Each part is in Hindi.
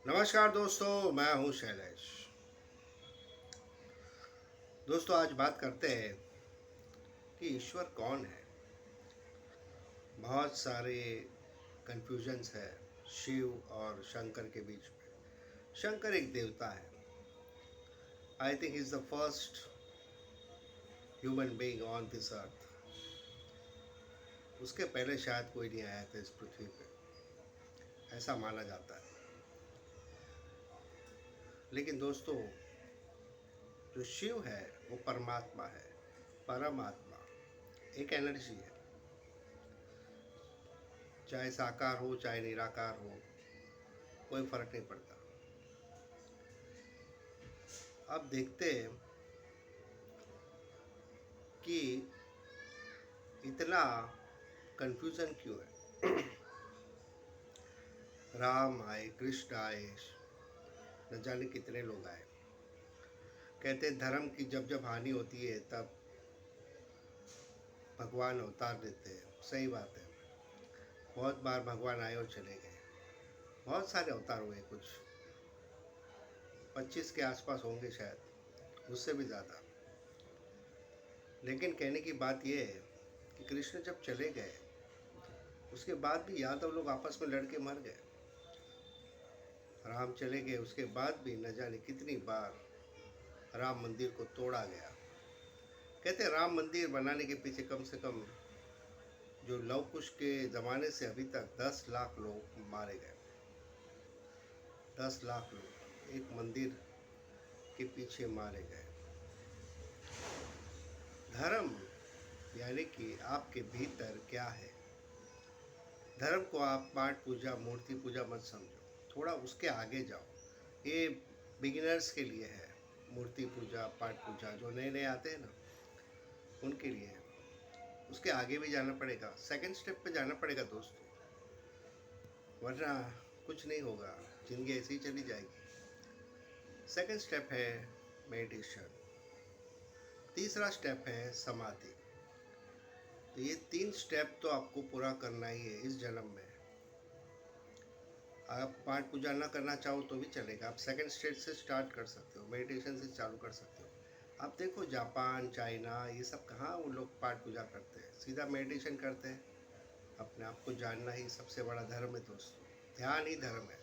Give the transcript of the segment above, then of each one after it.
नमस्कार दोस्तों, मैं हूं शैलेश। दोस्तों, आज बात करते हैं कि ईश्वर कौन है। बहुत सारे कन्फ्यूजन्स है शिव और शंकर के बीच में। शंकर एक देवता है। I think is the first human being on this earth. उसके पहले शायद कोई नहीं आया था इस पृथ्वी पे, ऐसा माना जाता है। लेकिन दोस्तों, जो शिव है वो परमात्मा है, परमात्मा एक एनर्जी है। चाहे साकार हो चाहे निराकार हो, कोई फर्क नहीं पड़ता। अब देखते हैं कि इतना कंफ्यूजन क्यों है। राम आए, कृष्ण आए, न जाने कितने लोग आए। कहते हैं धर्म की जब जब हानि होती है तब भगवान अवतार देते हैं। सही बात है। बहुत बार भगवान आए और चले गए। बहुत सारे अवतार हुए, कुछ 25 के आसपास होंगे शायद, उससे भी ज़्यादा। लेकिन कहने की बात यह है कि कृष्ण जब चले गए उसके बाद भी यादव लोग आपस में लड़के मर गए। राम चले गए उसके बाद भी न जाने कितनी बार राम मंदिर को तोड़ा गया। कहते हैं राम मंदिर बनाने के पीछे कम से कम जो लव कुश के ज़माने से अभी तक 10 लाख लोग मारे गए। 10 लाख लोग एक मंदिर के पीछे मारे गए। धर्म यानी कि आपके भीतर क्या है। धर्म को आप पाठ पूजा मूर्ति पूजा मत समझो, थोड़ा उसके आगे जाओ। ये बिगिनर्स के लिए है। मूर्ति पूजा पाठ पूजा जो नए नए आते हैं ना, उनके लिए है। उसके आगे भी जाना पड़ेगा, सेकंड स्टेप पे जाना पड़ेगा दोस्तों, वरना कुछ नहीं होगा। ज़िंदगी ऐसी ही चली जाएगी। सेकंड स्टेप है मेडिटेशन। तीसरा स्टेप है समाधि। तो ये 3 स्टेप तो आपको पूरा करना ही है इस जन्म में। आप पाठ पूजा ना करना चाहो तो भी चलेगा। आप सेकंड स्टेज से स्टार्ट कर सकते हो, मेडिटेशन से चालू कर सकते हो। आप देखो जापान चाइना ये सब कहाँ वो लोग पाठ पूजा करते हैं, सीधा मेडिटेशन करते हैं। अपने आप को जानना ही सबसे बड़ा धर्म है दोस्तों, ध्यान ही धर्म है।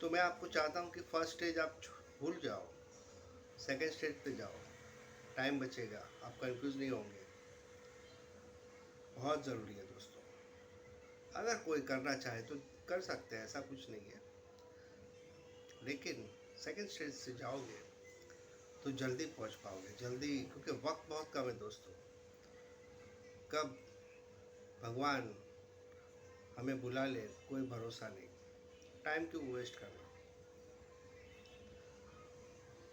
तो मैं आपको चाहता हूँ कि फर्स्ट स्टेज आप भूल जाओ, सेकंड स्टेज पे जाओ। टाइम बचेगा, आप कंफ्यूज नहीं होंगे। बहुत ज़रूरी है दोस्तों। अगर कोई करना चाहे तो कर सकते हैं, ऐसा कुछ नहीं है। लेकिन सेकंड स्टेज से जाओगे तो जल्दी पहुंच पाओगे, जल्दी, क्योंकि वक्त बहुत कम है दोस्तों। कब भगवान हमें बुला ले कोई भरोसा नहीं। टाइम क्यों वेस्ट करना।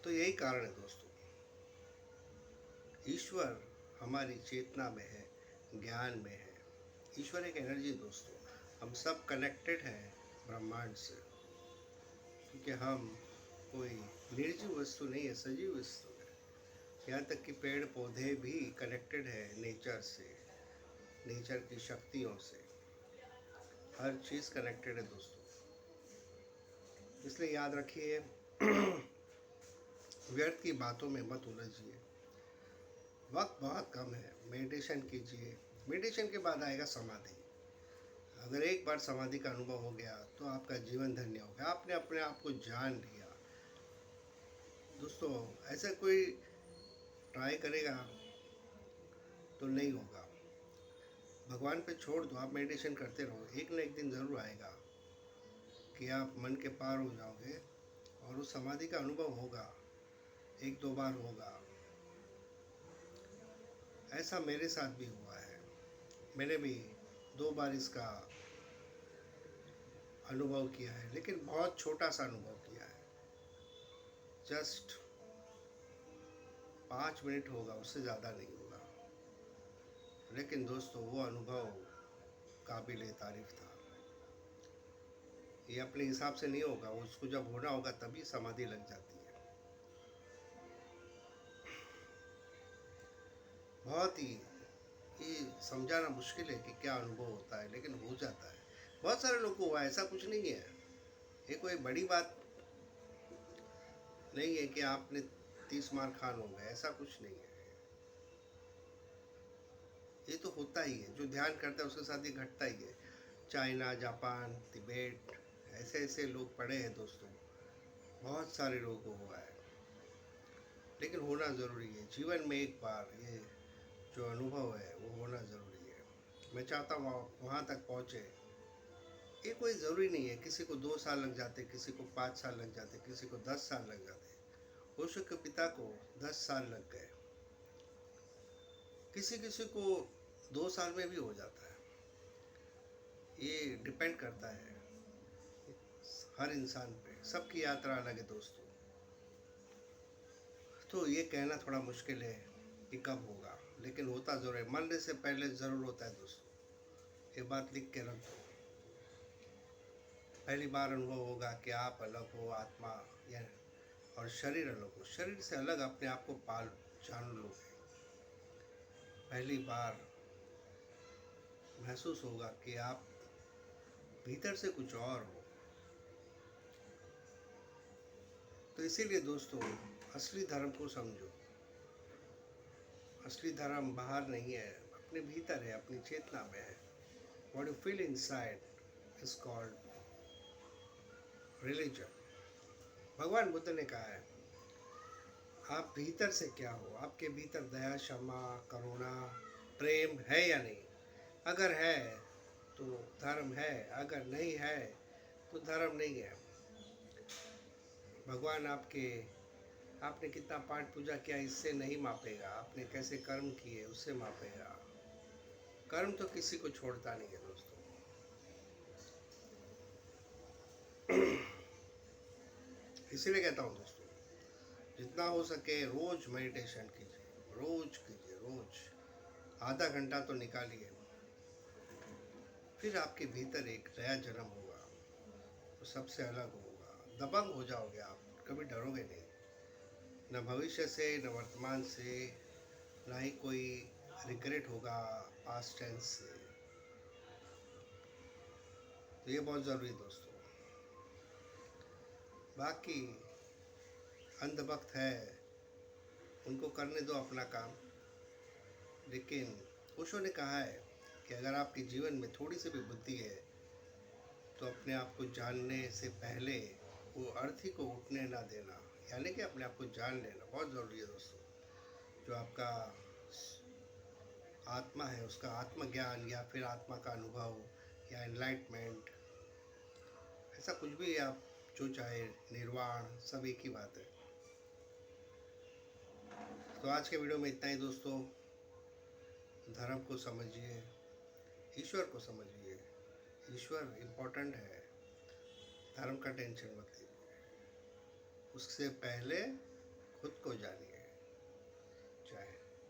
तो यही कारण है दोस्तों। ईश्वर हमारी चेतना में है, ज्ञान में है। ईश्वर एक एनर्जी दोस्तों। हम सब कनेक्टेड हैं ब्रह्मांड से, क्योंकि हम कोई निर्जीव वस्तु नहीं है, सजीव वस्तु है। यहाँ तक कि पेड़ पौधे भी कनेक्टेड है नेचर से, नेचर की शक्तियों से। हर चीज़ कनेक्टेड है दोस्तों। इसलिए याद रखिए, व्यर्थ की बातों में मत उलझिए। वक्त बहुत कम है, मेडिटेशन कीजिए। मेडिटेशन के बाद आएगा समाधि। अगर एक बार समाधि का अनुभव हो गया तो आपका जीवन धन्य हो गया, आपने अपने आप को जान लिया। दोस्तों, ऐसा कोई ट्राई करेगा तो नहीं होगा। भगवान पे छोड़ दो, आप मेडिटेशन करते रहो। एक ना एक दिन ज़रूर आएगा कि आप मन के पार हो जाओगे और उस समाधि का अनुभव होगा। एक दो बार होगा। ऐसा मेरे साथ भी हुआ है। मैंने भी 2 बार इसका अनुभव किया है, लेकिन बहुत छोटा सा अनुभव किया है। जस्ट 5 मिनट होगा, उससे ज़्यादा नहीं होगा। लेकिन दोस्तों, वो अनुभव काबिल तारीफ था। ये अपने हिसाब से नहीं होगा, उसको जब होना होगा तभी समाधि लग जाती है। बहुत ही ये समझाना मुश्किल है कि क्या अनुभव होता है, लेकिन हो जाता है। बहुत सारे लोग को हुआ, ऐसा कुछ नहीं है। ये कोई बड़ी बात नहीं है कि आपने 30 मार खान हो गए, ऐसा कुछ नहीं है। ये तो होता ही है, जो ध्यान करता है उसके साथ ये घटता ही है। चाइना, जापान, तिब्बत, ऐसे ऐसे लोग पड़े हैं दोस्तों, बहुत सारे लोगों को हुआ है। लेकिन होना ज़रूरी है जीवन में, एक बार ये जो अनुभव है वो होना ज़रूरी है। मैं चाहता हूँ आप वहाँ तक पहुँचे। ये कोई ज़रूरी नहीं है, किसी को 2 साल लग जाते, किसी को 5 साल लग जाते, किसी को 10 साल लग जाते। ओशो के पिता को 10 साल लग गए, किसी किसी को 2 साल में भी हो जाता है। ये डिपेंड करता है हर इंसान पे, सबकी यात्रा अलग है दोस्तों। तो ये कहना थोड़ा मुश्किल है कि कब होगा, लेकिन होता ज़रूर है, मरने से पहले ज़रूर होता है दोस्तों। ये बात लिख के रख दो। पहली बार अनुभव होगा कि आप अलग हो, आत्मा या और शरीर अलग हो। शरीर से अलग अपने आप को जान लोगे। पहली बार महसूस होगा कि आप भीतर से कुछ और हो। तो इसीलिए दोस्तों, असली धर्म को समझो। असली धर्म बाहर नहीं है, अपने भीतर है, अपनी चेतना में है। What you feel inside is called religion। भगवान बुद्ध ने कहा है, आप भीतर से क्या हो, आपके भीतर दया, क्षमा, करुणा, प्रेम है या नहीं। अगर है तो धर्म है, अगर नहीं है तो धर्म नहीं है। भगवान आपने कितना पाठ पूजा किया इससे नहीं मापेगा, आपने कैसे कर्म किए उससे मापेगा। कर्म तो किसी को छोड़ता नहीं है दोस्तों। इसीलिए कहता हूँ दोस्तों, जितना हो सके रोज मेडिटेशन कीजिए, रोज कीजिए, रोज आधा घंटा तो निकालिए। फिर आपके भीतर एक नया जन्म होगा, तो सबसे अलग होगा। दबंग हो जाओगे आप, कभी डरोगे नहीं, न भविष्य से, न वर्तमान से, ना ही कोई रिग्रेट होगा पास्ट टेंस से। तो ये बहुत ज़रूरी है दोस्तों। बाकी अंधभक्त है, उनको करने दो अपना काम। लेकिन ओशो ने कहा है कि अगर आपके जीवन में थोड़ी सी भी बुद्धि है तो अपने आप को जानने से पहले वो अर्थी को उठने ना देना, यानी कि अपने आप को जान लेना बहुत ज़रूरी है दोस्तों। जो आपका आत्मा है उसका आत्मज्ञान या फिर आत्मा का अनुभव या एनलाइटमेंट, ऐसा कुछ भी आप जो चाहे, निर्वाण, सब एक ही बात है। तो आज के वीडियो में इतना ही दोस्तों। धर्म को समझिए, ईश्वर को समझिए। ईश्वर इम्पोर्टेंट है, धर्म का टेंशन मत लीजिए। उससे पहले खुद को जानिए। जय हिंद।